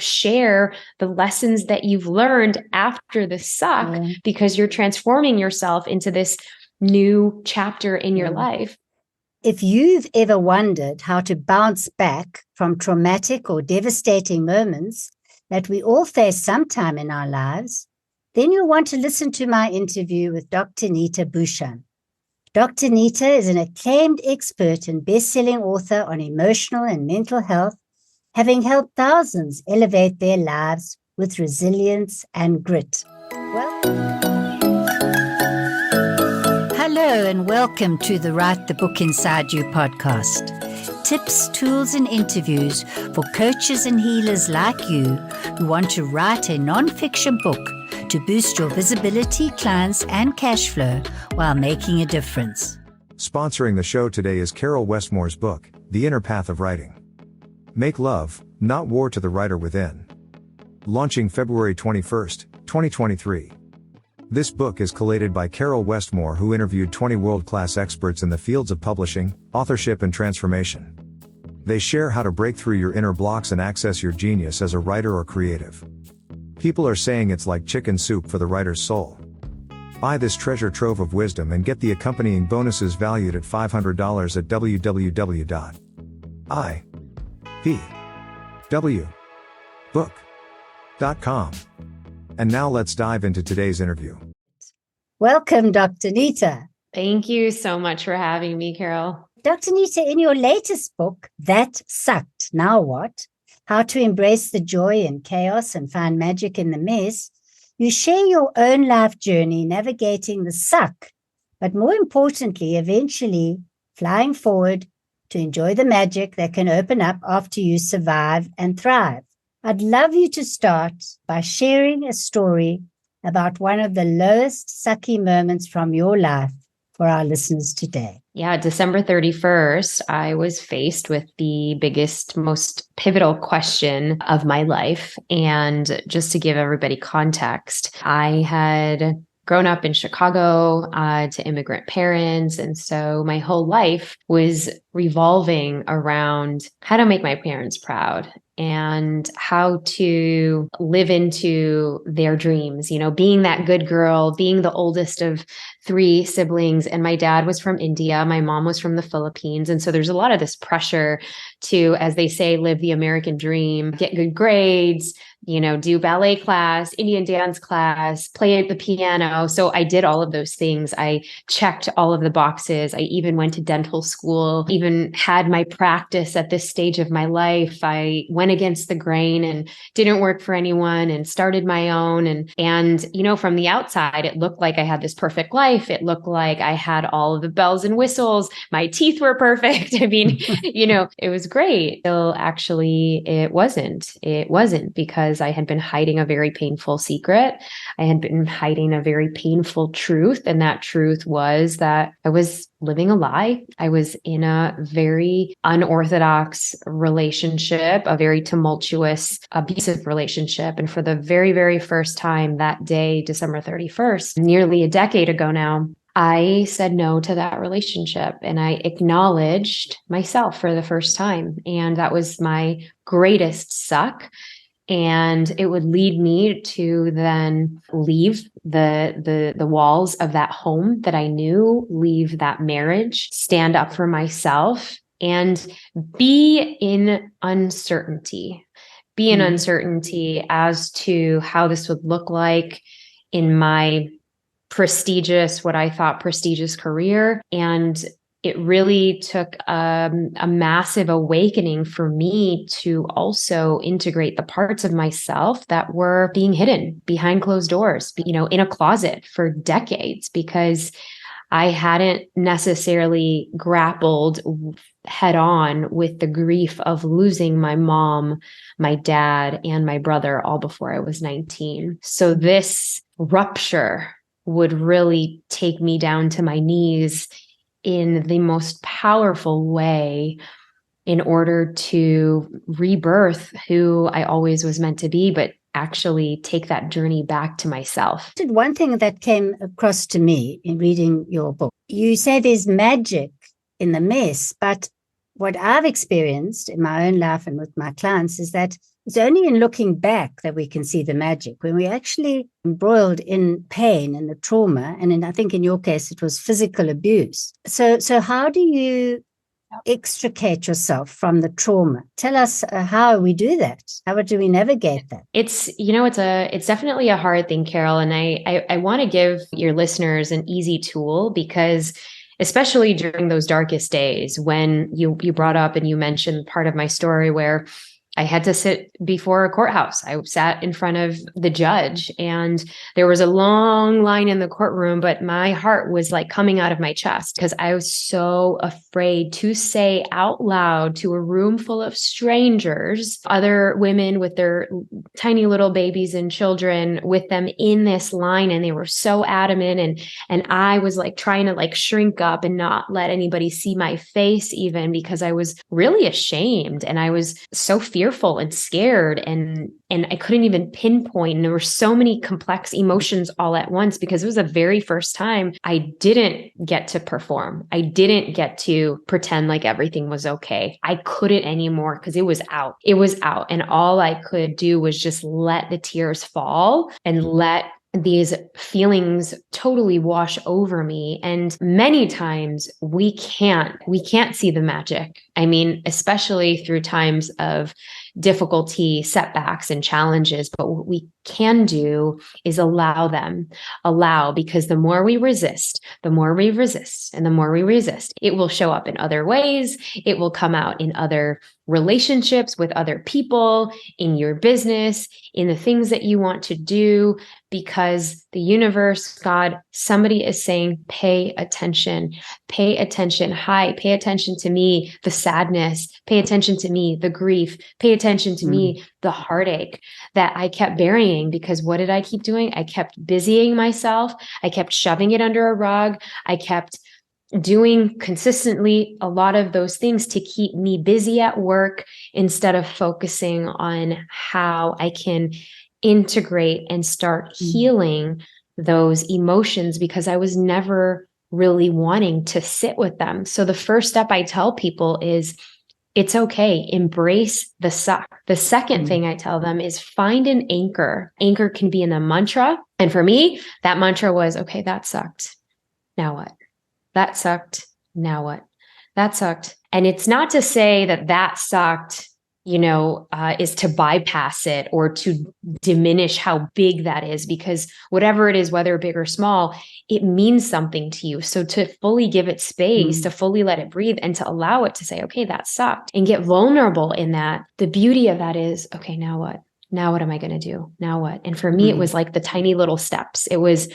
share the lessons that you've learned after the suck, because you're transforming yourself into this new chapter in your life. If you've ever wondered how to bounce back from traumatic or devastating moments that we all face sometime in our lives, then you'll want to listen to my interview with Dr. Neeta Bhushan. Dr. Neeta is an acclaimed expert and best-selling author on emotional and mental health, having helped thousands elevate their lives with resilience and grit. Hello and welcome to the Write the Book Inside You podcast. Tips, tools and interviews for coaches and healers like you who want to write a non-fiction book to boost your visibility, clients and cash flow while making a difference. Sponsoring the show today is Carol Westmore's book, The Inner Path of Writing. Make love, not war to the writer within. Launching February 21st, 2023. This book is collated by Carol Westmore, who interviewed 20 world-class experts in the fields of publishing, authorship and transformation. They share how to break through your inner blocks and access your genius as a writer or creative. People are saying it's like chicken soup for the writer's soul. Buy this treasure trove of wisdom and get the accompanying bonuses valued at $500 at www.ipwbook.com. And now let's dive into today's interview. Welcome, Dr. Neeta. Thank you so much for having me, Carol. Dr. Neeta, in your latest book, That Sucked, Now What? How to Embrace the Joy and Chaos and Find Magic in the Mess, you share your own life journey navigating the suck, but more importantly, eventually flying forward to enjoy the magic that can open up after you survive and thrive. I'd love you to start by sharing a story about one of the lowest sucky moments from your life for our listeners today. Yeah, December 31st, I was faced with the biggest, most pivotal question of my life. And just to give everybody context, I had grown up in Chicago to immigrant parents. And so my whole life was revolving around how to make my parents proud and how to live into their dreams, being that good girl, being the oldest of 3 siblings. And my dad was from India. My mom was from the Philippines. And so there's a lot of this pressure to, as they say, live the American dream, get good grades, do ballet class, Indian dance class, play the piano. So I did all of those things. I checked all of the boxes. I even went to dental school, even had my practice at this stage of my life. I went against the grain and didn't work for anyone and started my own. And from the outside, it looked like I had this perfect life. It looked like I had all of the bells and whistles. My teeth were perfect. I mean, it was great. Till actually it wasn't. It wasn't, because I had been hiding a very painful secret. I had been hiding a very painful truth. And that truth was that I was living a lie. I was in a very unorthodox relationship, a very tumultuous, abusive relationship. And for the very, very first time that day, December 31st, nearly a decade ago now, I said no to that relationship and I acknowledged myself for the first time. And that was my greatest suck. And it would lead me to then leave the walls of that home that I knew, leave that marriage, stand up for myself, and be in uncertainty. Be in uncertainty as to how this would look like in my what I thought prestigious career. And it really took a massive awakening for me to also integrate the parts of myself that were being hidden behind closed doors, in a closet for decades, because I hadn't necessarily grappled head on with the grief of losing my mom, my dad, and my brother all before I was 19. So this rupture would really take me down to my knees in the most powerful way in order to rebirth who I always was meant to be, but actually take that journey back to myself. One thing that came across to me in reading your book, you say there's magic in the mess, but what I've experienced in my own life and with my clients is that It's only in looking back that we can see the magic. When we're actually embroiled in pain and the trauma, and I think in your case, it was physical abuse. So how do you extricate yourself from the trauma? Tell us how we do that. How do we navigate that? It's definitely a hard thing, Carol. And I want to give your listeners an easy tool, because especially during those darkest days when you brought up and you mentioned part of my story where I had to sit before a courthouse. I sat in front of the judge, and there was a long line in the courtroom, but my heart was like coming out of my chest because I was so afraid to say out loud to a room full of strangers, other women with their tiny little babies and children with them in this line. And they were so adamant. And I was like trying to like shrink up and not let anybody see my face, even because I was really ashamed and I was so fearful and scared, and I couldn't even pinpoint. And there were so many complex emotions all at once because it was the very first time I didn't get to perform. I didn't get to pretend like everything was okay. I couldn't anymore because it was out. It was out. And all I could do was just let the tears fall and let these feelings totally wash over me. And many times we can't see the magic. I mean, especially through times of difficulty, setbacks, and challenges. But what we can do is allow, because the more we resist, and the more we resist, it will show up in other ways. It will come out in other relationships with other people, in your business, in the things that you want to do, because the universe, God, somebody is saying, pay attention. Hi, pay attention to me, the sadness, pay attention to me, the grief, pay attention to me, the heartache that I kept burying. Because what did I keep doing? I kept busying myself. I kept shoving it under a rug. I kept doing consistently a lot of those things to keep me busy at work instead of focusing on how I can integrate and start healing those emotions, because I was never really wanting to sit with them. So the first step I tell people is, it's okay. Embrace the suck. The second thing I tell them is find an anchor. Anchor can be in a mantra. And for me, that mantra was, okay, that sucked. Now what? That sucked. Now what? That sucked. And it's not to say that sucked, is to bypass it or to diminish how big that is, because whatever it is, whether big or small, it means something to you. So to fully give it space, to fully let it breathe, and to allow it to say, okay, that sucked, and get vulnerable in that. The beauty of that is, okay, now what? Now what am I going to do? Now what? And for me, it was like the tiny little steps. It was,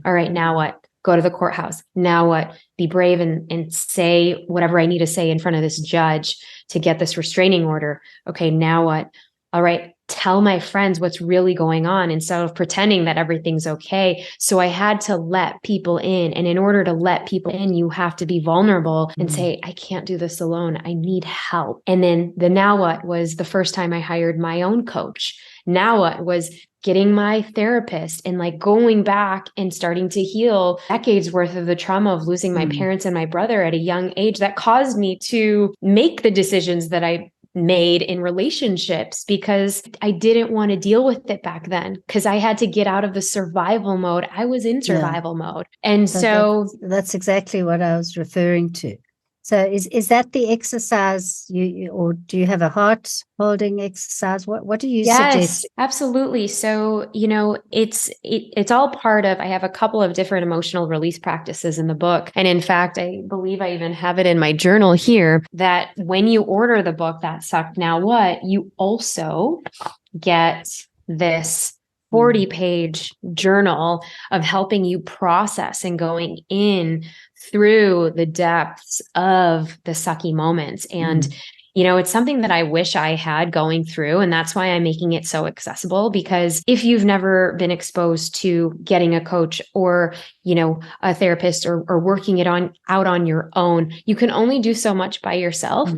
all right, now what? Go to the courthouse. Now what? Be brave and say whatever I need to say in front of this judge to get this restraining order. Okay, now what? All right, tell my friends what's really going on instead of pretending that everything's okay. So I had to let people in. And in order to let people in, you have to be vulnerable and say, I can't do this alone. I need help. And then the now what was the first time I hired my own coach. Now what was getting my therapist and like going back and starting to heal decades worth of the trauma of losing my parents and my brother at a young age that caused me to make the decisions that I made in relationships, because I didn't want to deal with it back then, because I had to get out of the survival mode. I was in survival mode. And that's exactly what I was referring to. So is that the exercise you or do you have a heart holding exercise? What do you suggest? Yes, absolutely. So, it's all part of, I have a couple of different emotional release practices in the book. And in fact, I believe I even have it in my journal here, that when you order the book, That Sucked, Now What, you also get this 40-page journal of helping you process and going in through the depths of the sucky moments. And, it's something that I wish I had going through. And that's why I'm making it so accessible, because if you've never been exposed to getting a coach or, a therapist or working it out on your own, you can only do so much by yourself.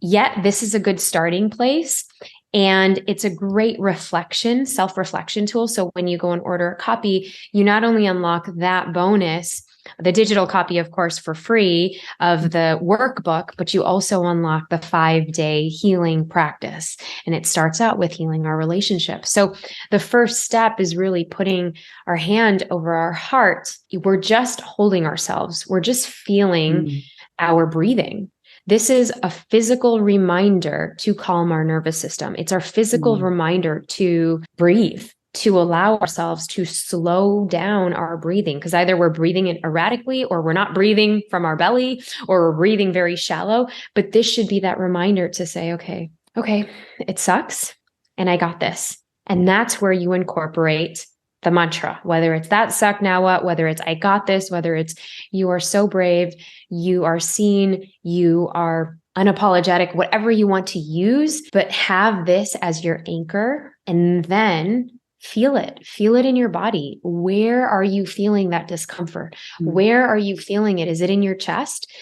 Yet this is a good starting place. And it's a great self-reflection tool. So when you go and order a copy, you not only unlock that bonus, the digital copy, of course, for free of the workbook, but you also unlock the 5-day healing practice. And it starts out with healing our relationship. So the first step is really putting our hand over our heart. We're just holding ourselves. We're just feeling our breathing. This is a physical reminder to calm our nervous system. It's our physical reminder to breathe, to allow ourselves to slow down our breathing, because either we're breathing it erratically, or we're not breathing from our belly, or we're breathing very shallow. But this should be that reminder to say, okay, it sucks, and I got this. And that's where you incorporate the mantra, whether it's that suck, now what, whether it's I got this, whether it's you are so brave, you are seen, you are unapologetic, whatever you want to use, but have this as your anchor, and then feel it in your body. Where are you feeling that discomfort? Where are you feeling it? Is it in your chest?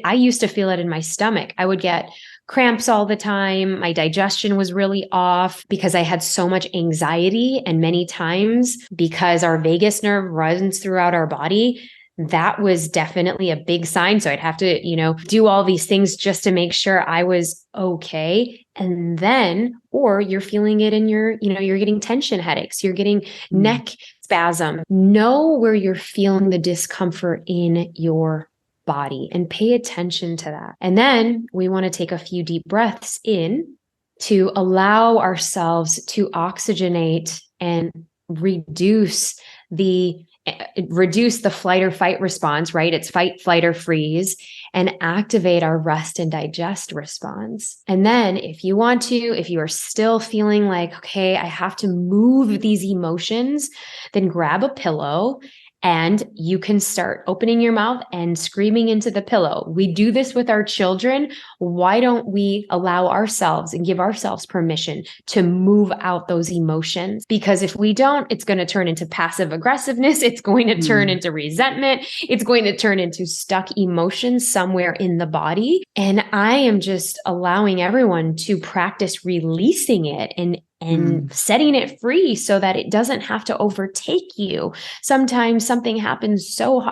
I used to feel it in my stomach. I would get cramps all the time. My digestion was really off because I had so much anxiety. And many times, because our vagus nerve runs throughout our body, that was definitely a big sign. So I'd have to, do all these things just to make sure I was okay. And then, or you're feeling it in you're getting tension headaches, you're getting neck spasm. Know where you're feeling the discomfort in your body and pay attention to that. And then we want to take a few deep breaths in to allow ourselves to oxygenate and reduce the flight or fight response, right? It's fight, flight, or freeze, and activate our rest and digest response. And then if you are still feeling like, okay, I have to move these emotions, then grab a pillow and you can start opening your mouth and screaming into the pillow. We do this with our children. Why don't we allow ourselves and give ourselves permission to move out those emotions? Because if we don't, it's going to turn into passive aggressiveness. It's going to turn into resentment. It's going to turn into stuck emotions somewhere in the body. And I am just allowing everyone to practice releasing it and setting it free so that it doesn't have to overtake you. Sometimes something happens so,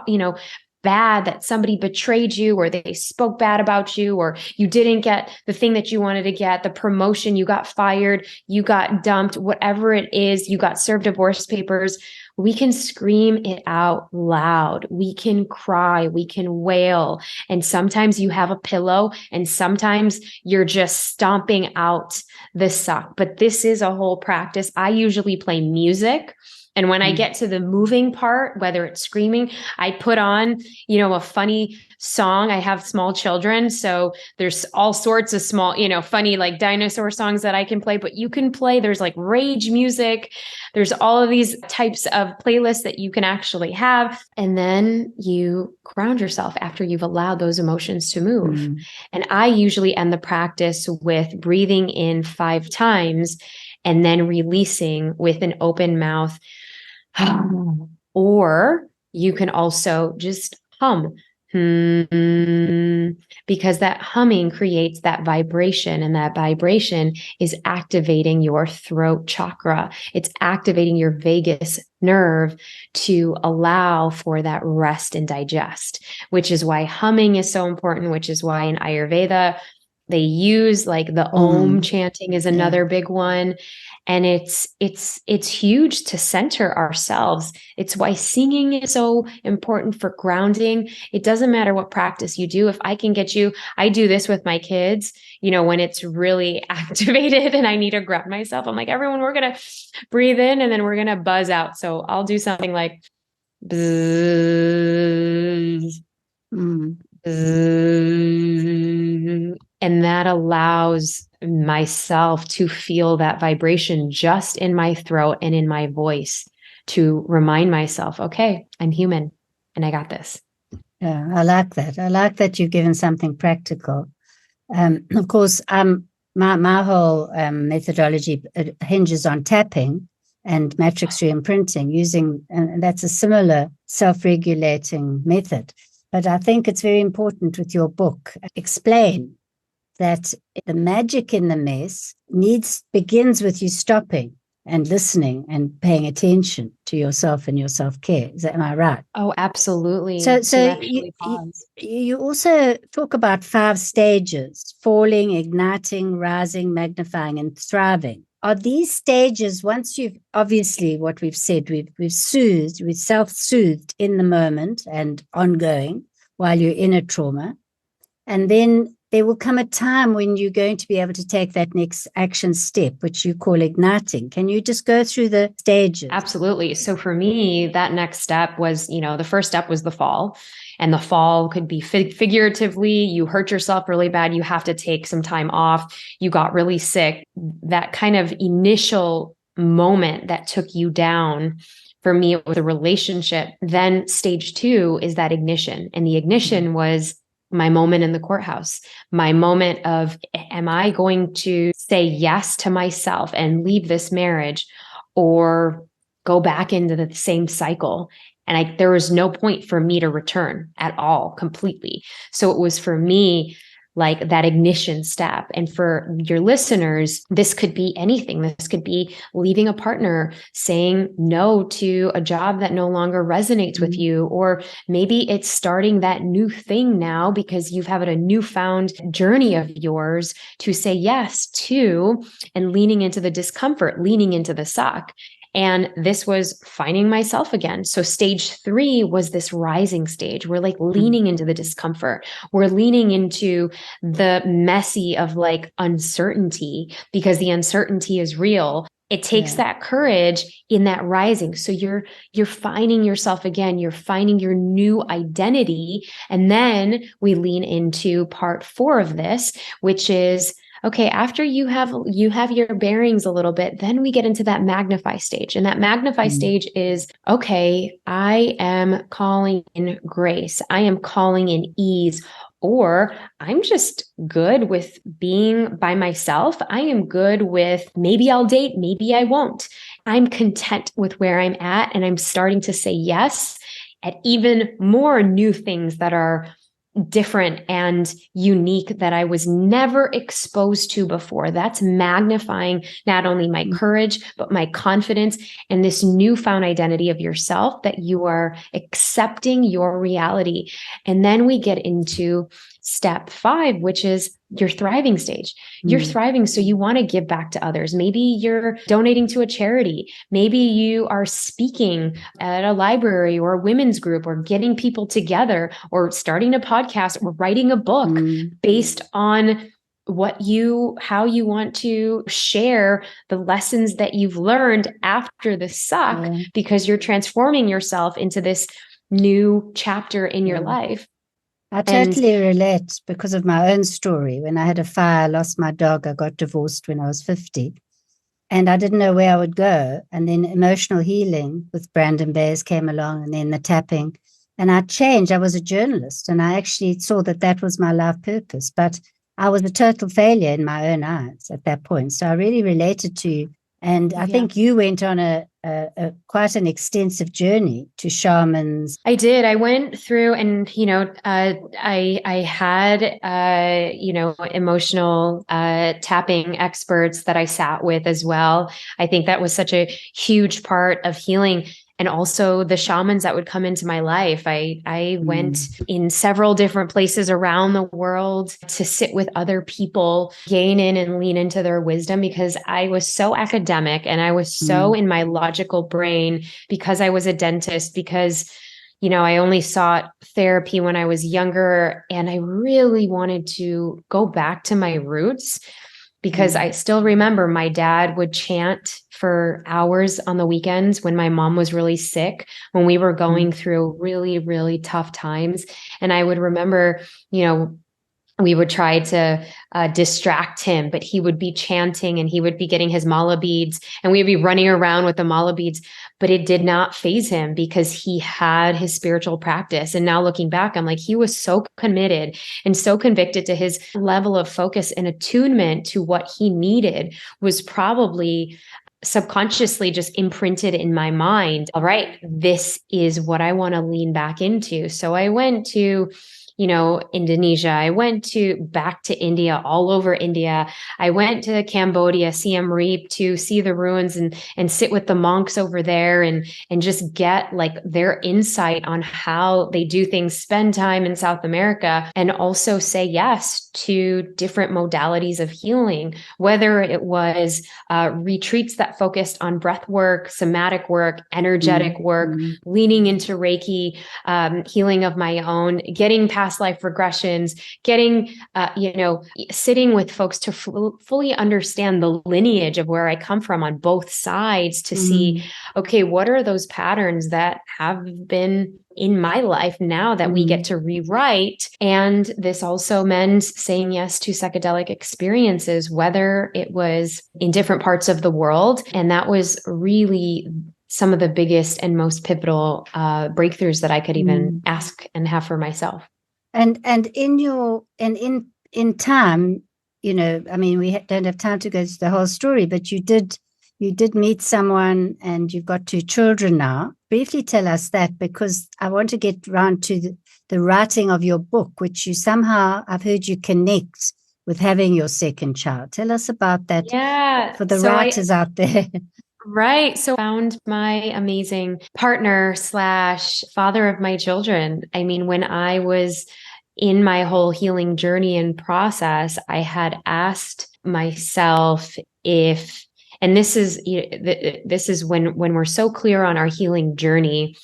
bad that somebody betrayed you, or they spoke bad about you, or you didn't get the thing that you wanted to get, the promotion, you got fired, you got dumped, whatever it is, you got served divorce papers. We can scream it out loud. We can cry, we can wail. And sometimes you have a pillow, and sometimes you're just stomping out the suck. But this is a whole practice. I usually play music. And when I get to the moving part, whether it's screaming, I put on, a funny song. I have small children, so there's all sorts of small, funny like dinosaur songs that I can play, but you can play, there's like rage music. There's all of these types of playlists that you can actually have. And then you ground yourself after you've allowed those emotions to move. And I usually end the practice with breathing in 5 times and then releasing with an open mouth. Or you can also just hum, because that humming creates that vibration, and that vibration is activating your throat chakra. It's activating your vagus nerve to allow for that rest and digest, which is why humming is so important, which is why in Ayurveda, they use like the Om chanting is another big one. And it's huge to center ourselves. It's why singing is so important for grounding. It doesn't matter what practice you do. If I can get you, I do this with my kids, when it's really activated and I need to ground myself. I'm like, everyone, we're going to breathe in and then we're going to buzz out. So I'll do something like, bzzz, bzzz, and that allows myself to feel that vibration just in my throat and in my voice to remind myself, okay, I'm human and I got this. Yeah, I like that. I like that you've given something practical. Of course, my whole methodology hinges on tapping and matrix reimprinting and that's a similar self-regulating method. But I think it's very important with your book, explain that the magic in the mess begins with you stopping and listening and paying attention to yourself and your self-care. Am I right? Oh, absolutely. So To actually you, pause. you also talk about 5 stages: falling, igniting, rising, magnifying, and thriving. Are these stages, once you've, obviously what we've said, we've self-soothed in the moment and ongoing while you're in a trauma, and then there will come a time when you're going to be able to take that next action step, which you call igniting. Can you just go through the stages? Absolutely. So for me, that next step was, the first step was the fall. And the fall could be figuratively, you hurt yourself really bad. You have to take some time off. You got really sick. That kind of initial moment that took you down. For me, it was a relationship. Then stage 2 is that ignition. And the ignition was my moment in the courthouse, my moment of, am I going to say yes to myself and leave this marriage or go back into the same cycle? And there was no point for me to return at all completely. So it was for me like that ignition step. And for your listeners, this could be anything. This could be leaving a partner, saying no to a job that no longer resonates with you, or maybe it's starting that new thing now because you've had a newfound journey of yours to say yes to, and leaning into the discomfort, leaning into the suck. And this was finding myself again. So stage 3 was this rising stage. We're like leaning into the discomfort. We're leaning into the messy of like uncertainty, because the uncertainty is real. It takes that courage in that rising. So you're finding yourself again. You're finding your new identity. And then we lean into part 4 of this, which is, okay, after you have your bearings a little bit, then we get into that magnify stage. And that magnify stage is, okay, I am calling in grace. I am calling in ease, or I'm just good with being by myself. I am good with, maybe I'll date, maybe I won't. I'm content with where I'm at, and I'm starting to say yes at even more new things that are different and unique that I was never exposed to before. That's magnifying not only my courage, but my confidence and this newfound identity of yourself, that you are accepting your reality. And then we get into step 5, which is your thriving stage. You're thriving. So you want to give back to others. Maybe you're donating to a charity. Maybe you are speaking at a library or a women's group, or getting people together, or starting a podcast, or writing a book based on how you want to share the lessons that you've learned after the suck, because you're transforming yourself into this new chapter in your life. I totally relate because of my own story. When I had a fire, I lost my dog. I got divorced when I was 50, and I didn't know where I would go. And then emotional healing with Brandon Bayes came along, and then the tapping, and I changed. I was a journalist, and I actually saw that was my life purpose, but I was a total failure in my own eyes at that point. So I really related to you. And I think you went on a quite an extensive journey to shamans. I did. I went through, and I had emotional tapping experts that I sat with as well. I think that was such a huge part of healing. And also the shamans that would come into my life. I went in several different places around the world to sit with other people, gain in and lean into their wisdom, because I was so academic and I was so in my logical brain, because I was a dentist, because I only sought therapy when I was younger, and I really wanted to go back to my roots. Because I still remember my dad would chant for hours on the weekends when my mom was really sick, when we were going through really, really tough times. And I would remember, we would try to distract him, but he would be chanting and he would be getting his mala beads, and we'd be running around with the mala beads, but it did not faze him because he had his spiritual practice. And now looking back, I'm like, he was so committed and so convicted to his level of focus and attunement to what he needed, was probably subconsciously just imprinted in my mind. All right, this is what I want to lean back into. So I went to Indonesia. I went back to India, all over India. I went to Cambodia, Siem Reap, to see the ruins and sit with the monks over there and just get like their insight on how they do things, spend time in South America, and also say yes to different modalities of healing, whether it was retreats that focused on breath work, somatic work, energetic work, leaning into Reiki, healing of my own, getting past life regressions, getting, sitting with folks to fully understand the lineage of where I come from on both sides, to see, okay, what are those patterns that have been in my life now that we get to rewrite? And this also meant saying yes to psychedelic experiences, whether it was in different parts of the world. And that was really some of the biggest and most pivotal breakthroughs that I could even ask and have for myself. And in time, we don't have time to go through the whole story, but you did meet someone and you've got 2 children now. Briefly tell us that, because I want to get round to the writing of your book, which you somehow, I've heard you connect with having your second child. Tell us about that for the writers out there. Right. So I found my amazing partner / father of my children. I mean, when I was in my whole healing journey and process, I had asked myself if, and this is when we're so clear on our healing journey.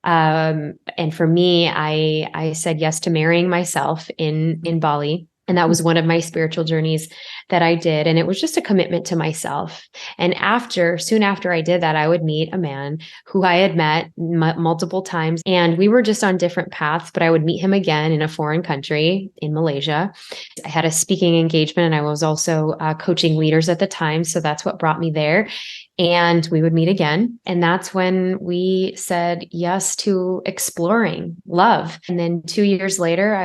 And for me, I said yes to marrying myself in Bali. And that was one of my spiritual journeys that I did. And it was just a commitment to myself. And soon after I did that, I would meet a man who I had met multiple times. And we were just on different paths, but I would meet him again in a foreign country in Malaysia. I had a speaking engagement and I was also coaching leaders at the time. So that's what brought me there. And we would meet again. And that's when we said yes to exploring love. And then 2 years later,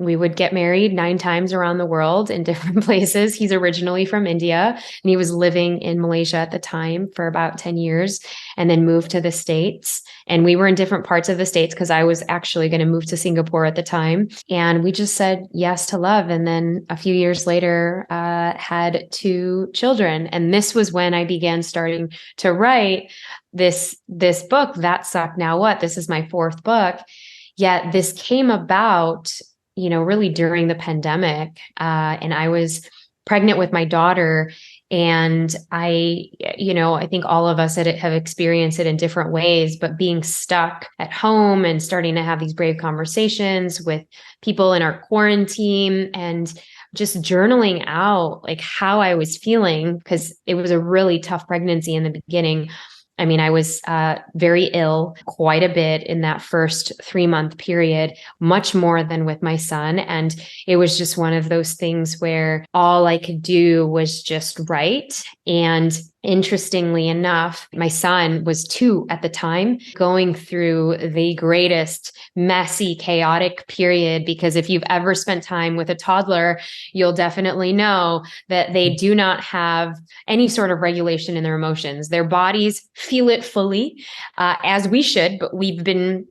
we would get married 9 times around the world in different places. He's originally from India and he was living in Malaysia at the time for about 10 years and then moved to the States. And we were in different parts of the States because I was actually going to move to Singapore at the time. And we just said yes to love. And then a few years later, had 2 children. And this was when I began starting to write this book, That Sucked, Now What? This is my 4th book. Yet this came about really during the pandemic. And I was pregnant with my daughter. And I think all of us have experienced it in different ways, but being stuck at home and starting to have these brave conversations with people in our quarantine and just journaling out like how I was feeling, because it was a really tough pregnancy in the beginning. I mean, I was very ill quite a bit in that first 3-month period, much more than with my son. And it was just one of those things where all I could do was just write. And interestingly enough, my son was 2 at the time, going through the greatest messy, chaotic period. Because if you've ever spent time with a toddler, you'll definitely know that they do not have any sort of regulation in their emotions. Their bodies feel it fully, as we should, but we've been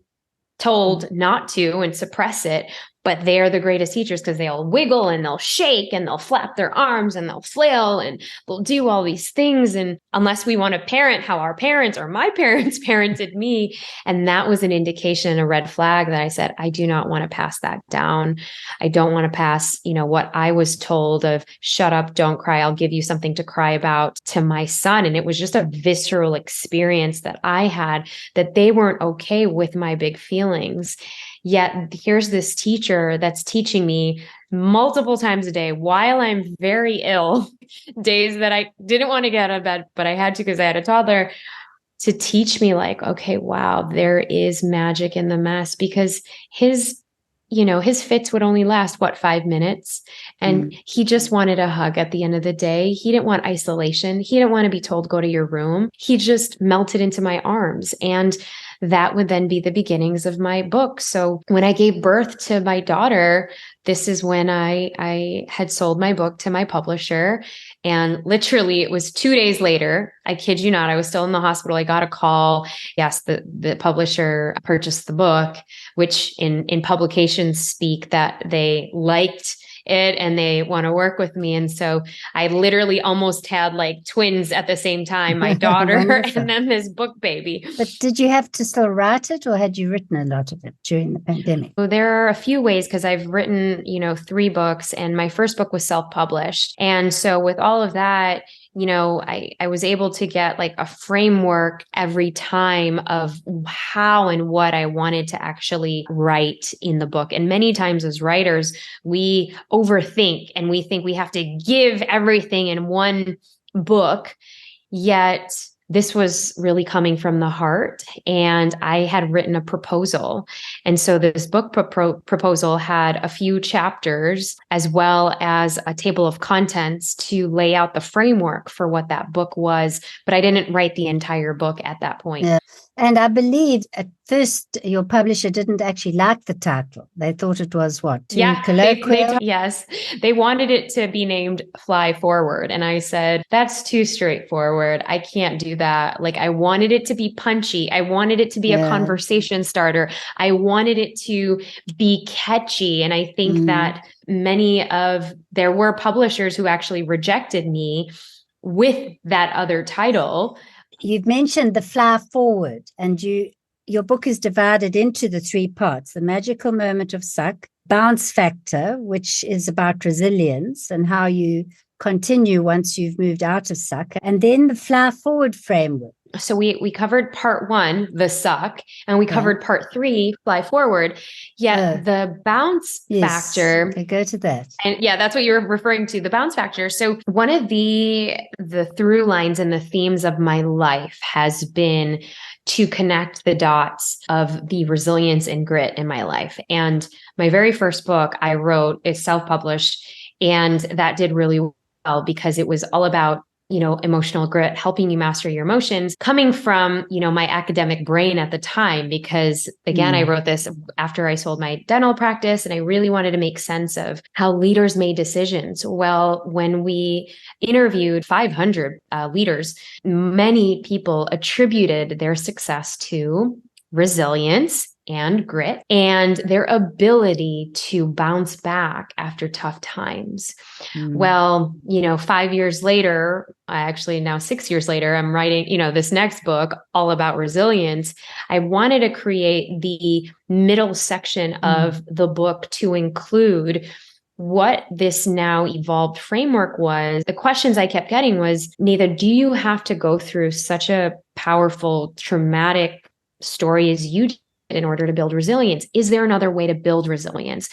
told not to and suppress it. But they are the greatest teachers because they'll wiggle and they'll shake and they'll flap their arms and they'll flail and they'll do all these things. And unless we want to parent how our parents or my parents parented me, and that was an indication, a red flag that I said, I do not want to pass that down. I don't want to pass, what I was told of shut up, don't cry, I'll give you something to cry about to my son. And it was just a visceral experience that I had, that they weren't okay with my big feelings. Yet here's this teacher that's teaching me multiple times a day while I'm very ill, days that I didn't want to get out of bed, but I had to because I had a toddler, to teach me like, okay, wow, there is magic in the mess. Because his fits would only last 5 minutes. And he just wanted a hug at the end of the day. He didn't want isolation. He didn't want to be told, go to your room. He just melted into my arms. And that would then be the beginnings of my book. So when I gave birth to my daughter, this is when I had sold my book to my publisher. And literally it was 2 days later, I kid you not, I was still in the hospital. I got a call. Yes, the publisher purchased the book, which in publications speak that they liked it and they want to work with me. And so I literally almost had like twins at the same time, my daughter and then this book baby. But did you have to still write it, or had you written a lot of it during the pandemic? So there are a few ways, because I've written, 3 books, and my first book was self-published. And so with all of that, I was able to get like a framework every time of how and what I wanted to actually write in the book. And many times as writers, we overthink and we think we have to give everything in one book. Yet this was really coming from the heart. And I had written a proposal. And so this book proposal had a few chapters as well as a table of contents to lay out the framework for what that book was. But I didn't write the entire book at that point. Yeah. And I believe at first your publisher didn't actually like the title. They thought it was what? Too colloquial? Yes. They wanted it to be named Fly Forward. And I said, that's too straightforward. I can't do that. Like, I wanted it to be punchy. I wanted it to be a conversation starter. I wanted it to be catchy. And I think that there were publishers who actually rejected me with that other title. You've mentioned the fly forward, and your book is divided into the 3 parts: the magical moment of suck, bounce factor, which is about resilience and how you continue once you've moved out of suck, and then the fly forward framework. So we covered part 1, the suck, and we covered part 3, fly forward. Yet the bounce factor. Okay, go to that. And that's what you're referring to, the bounce factor. So one of the through lines and the themes of my life has been to connect the dots of the resilience and grit in my life. And my very first book I wrote is self-published, and that did really well because it was all about emotional grit, helping you master your emotions, coming from, my academic brain at the time, because again, I wrote this after I sold my dental practice, and I really wanted to make sense of how leaders made decisions. Well, when we interviewed 500 leaders, many people attributed their success to resilience and grit and their ability to bounce back after tough times. Well, 5 years later, actually now 6 years later, I'm writing, this next book all about resilience. I wanted to create the middle section of the book to include what this now evolved framework was. The questions I kept getting was, Neeta, do you have to go through such a powerful, traumatic story as you did in order to build resilience? Is there another way to build resilience?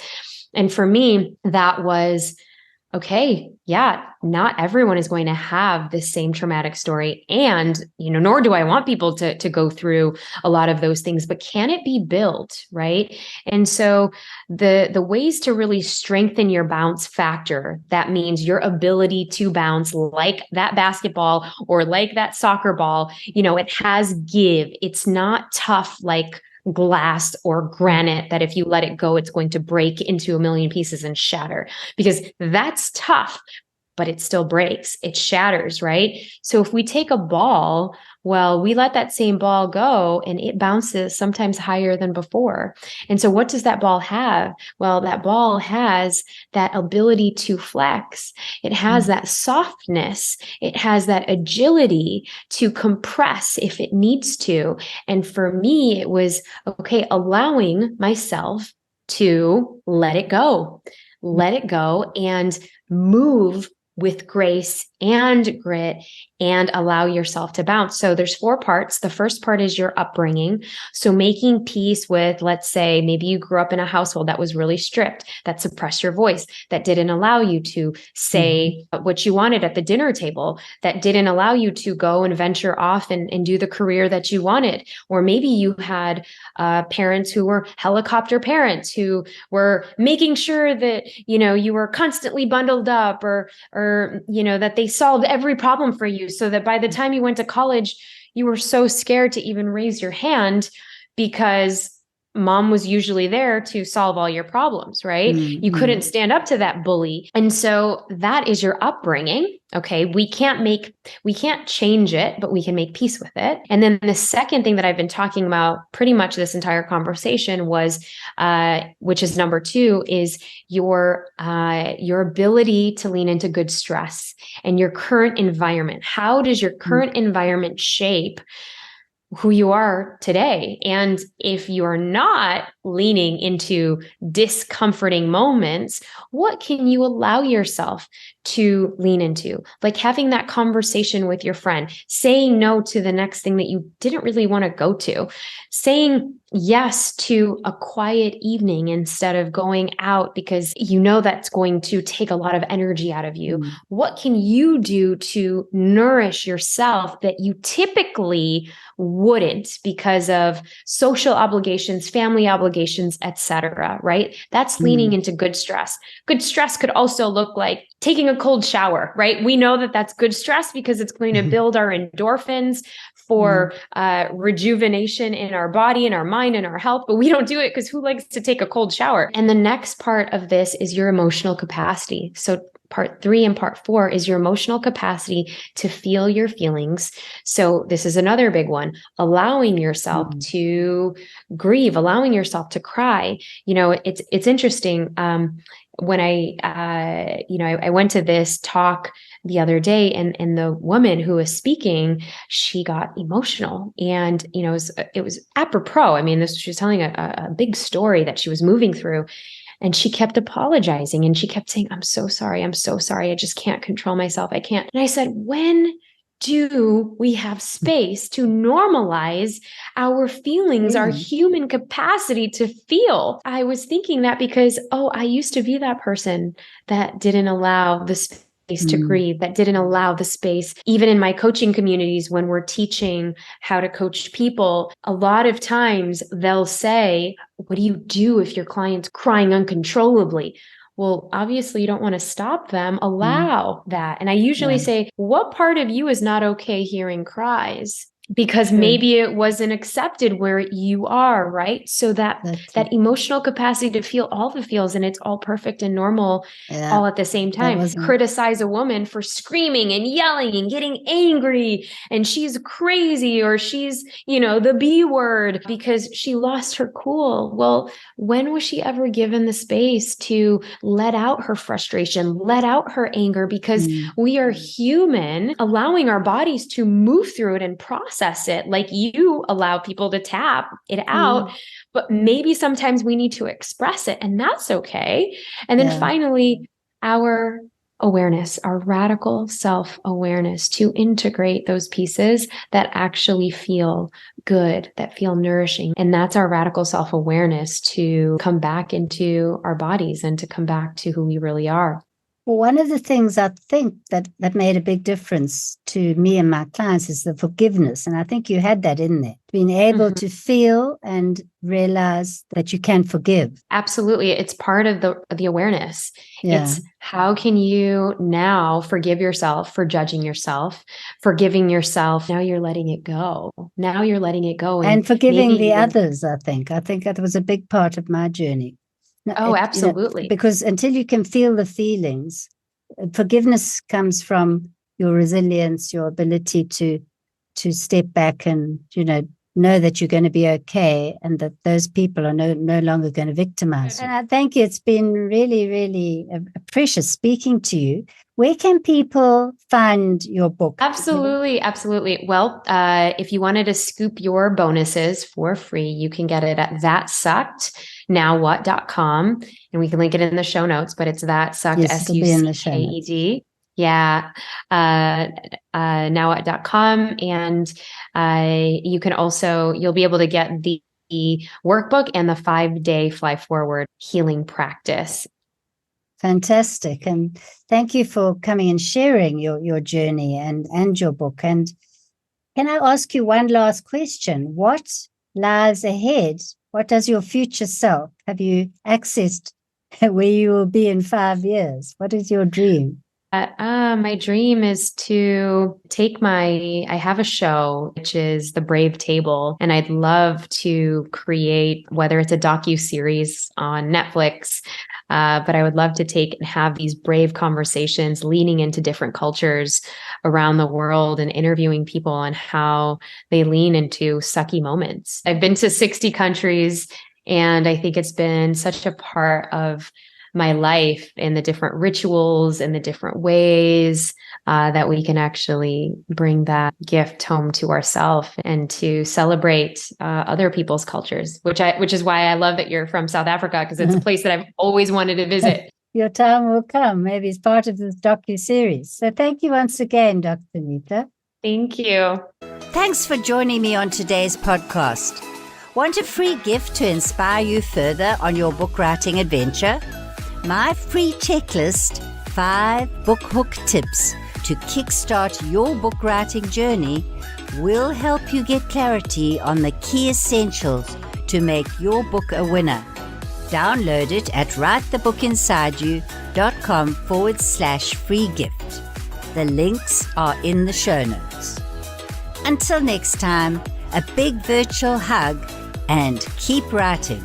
And for me, that was, okay, not everyone is going to have this same traumatic story. And, nor do I want people to go through a lot of those things, but can it be built, right? And so the ways to really strengthen your bounce factor, that means your ability to bounce like that basketball or like that soccer ball, it has give. It's not tough like glass or granite that if you let it go, it's going to break into a million pieces and shatter, because that's tough, but it still breaks, it shatters, right? So if we take a ball, well, we let that same ball go and it bounces sometimes higher than before. And so what does that ball have? Well, that ball has that ability to flex. It has that softness. It has that agility to compress if it needs to. And for me, it was, okay, allowing myself to let it go and move with grace and grit and allow yourself to bounce. So there's 4 parts. The first part is your upbringing. So making peace with, let's say, maybe you grew up in a household that was really strict, that suppressed your voice, that didn't allow you to say what you wanted at the dinner table, that didn't allow you to go and venture off and do the career that you wanted. Or maybe you had parents who were helicopter parents who were making sure that, you were constantly bundled up or that they solved every problem for you, so that by the time you went to college, you were so scared to even raise your hand because mom was usually there to solve all your problems, right? You couldn't stand up to that bully. And so that is your upbringing. Okay. We can't change it, but we can make peace with it. And then the second thing that I've been talking about pretty much this entire conversation was, which is number 2, is your ability to lean into good stress and your current environment. How does your current environment shape who you are today? And if you're not leaning into discomforting moments, what can you allow yourself to lean into? Like having that conversation with your friend, saying no to the next thing that you didn't really want to go to, saying yes to a quiet evening instead of going out because you know that's going to take a lot of energy out of you. What can you do to nourish yourself that you typically wouldn't because of social obligations, family obligations, etc., right? That's leaning into good stress. Good stress could also look like taking a cold shower, right? We know that that's good stress because it's going to build our endorphins for rejuvenation in our body and our mind and our health, but we don't do it because who likes to take a cold shower? And the next part of this is your emotional capacity. So part 3 and part 4 is your emotional capacity to feel your feelings. So this is another big one, allowing yourself to grieve, allowing yourself to cry. You know, it's interesting. When I went to this talk the other day, and the woman who was speaking, she got emotional, and it was apropos. I mean, she was telling a big story that she was moving through. And she kept apologizing and she kept saying, I'm so sorry. I'm so sorry. I just can't control myself. I can't. And I said, when do we have space to normalize our feelings, our human capacity to feel? I was thinking that because, I used to be that person that didn't allow the space to grieve, that didn't allow the space. Even in my coaching communities, when we're teaching how to coach people, a lot of times they'll say, what do you do if your client's crying uncontrollably? Well, obviously you don't want to stop them. Allow that. And I usually say, what part of you is not okay hearing cries? Because maybe it wasn't accepted where you are, right? So that emotional capacity to feel all the feels, and it's all perfect and normal all at the same time. Criticize a woman for screaming and yelling and getting angry and she's crazy, or she's, the B word because she lost her cool. Well, when was she ever given the space to let out her frustration, let out her anger? Because we are human, allowing our bodies to move through it and process it, like you allow people to tap it out, but maybe sometimes we need to express it, and that's okay. And then finally, our awareness, our radical self-awareness, to integrate those pieces that actually feel good, that feel nourishing. And that's our radical self-awareness to come back into our bodies and to come back to who we really are. Well, one of the things I think that made a big difference to me and my clients is the forgiveness. And I think you had that in there, being able to feel and realize that you can forgive. Absolutely. It's part of the awareness. It's how can you now forgive yourself for judging yourself, forgiving yourself. Now you're letting it go. Now you're letting it go. And forgiving the others, I think. I think that was a big part of my journey. Absolutely. Because until you can feel the feelings, forgiveness comes from your resilience, your ability to step back and, know that you're going to be okay and that those people are no longer going to victimize you. And I thank you. It's been really, really precious speaking to you. Where can people find your book? Absolutely. Absolutely. Well, if you wanted to scoop your bonuses for free, you can get it at thatsuckednowwhat.com, and we can link it in the show notes, but it's thatsucked, SUCKED. Yeah. Nowwhat.com. And you can also, you'll be able to get the workbook and the 5-day Fly Forward healing practice. Fantastic. And thank you for coming and sharing your journey and your book. And can I ask you one last question? What lies ahead? What does your future self, have you accessed where you will be in 5 years? What is your dream? My dream is to take I have a show, which is The Brave Table, and I'd love to create, whether it's a docu-series on Netflix, but I would love to take and have these brave conversations leaning into different cultures around the world and interviewing people on how they lean into sucky moments. I've been to 60 countries, and I think it's been such a part of my life and the different rituals and the different ways that we can actually bring that gift home to ourselves and to celebrate other people's cultures, which is why I love that you're from South Africa, because it's a place that I've always wanted to visit. Your time will come. Maybe it's part of this docu-series. So thank you once again, Dr. Neeta. Thank you. Thanks for joining me on today's podcast. Want a free gift to inspire you further on your book writing adventure? My free checklist, 5 book hook tips to kickstart your book writing journey, will help you get clarity on the key essentials to make your book a winner. Download it at writethebookinsideyou.com/free gift. The links are in the show notes. Until next time, a big virtual hug and keep writing.